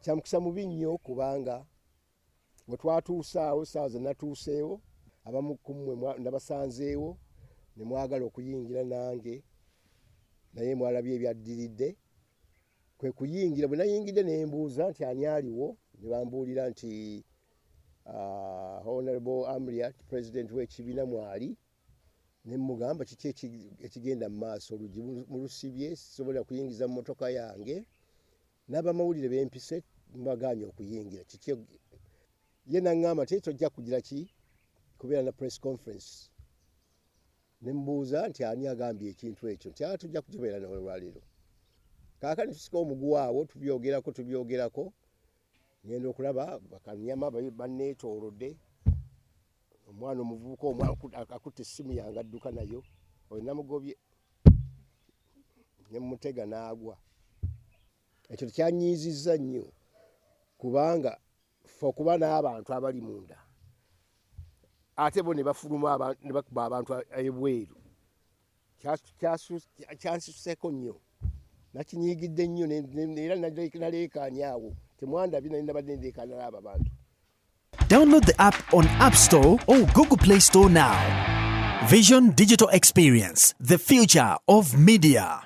kyamukisa mubi nnyo kubanga bwe twatuusaawo saawa ze natuuseewo abamu ku mmwe nabasanzeewo ne mwagala okuyingira nange naye mwalabye ebyaddiridde kwe kuyingira bwe nayingidde ne mbuuza nti ani aliwo ne bambuulira nti Honorable Amuriat president w'ekibiina mwali ne mugamba kiki ekigenda mu maaso olugi mulusibye sisobola kuyingiza mu motoka yange n'abamawulire bempise mbaganye okuyingira kiki ye naŋŋamba te tojja kugira ki kubeera na press conference ne mbuuza nti ani agambye ekintu ekyo nti tujja kukibeera n'olwaleero kaakati tusika omuguwaawo tubyogerako ngenda okulaba bakanyama banneetoolodde omwana omuvubuka omwe akutte essimu yange adduka nayo oyo namugobye ne mutega n'agwa ekyo kyanyiizizza nnyo kubanga fe okuba n'abantu abali munda ate bo ne bafuluma ne bakuba abantu ebweru kyansuseko nnyo nakinyiigidde nnyo era naleekaanya awo temwandabye nali nabadde ndeekaana n'abo abantu. Download the app on App Store or Google Play Store now. Vision Digital Experience, the future of media.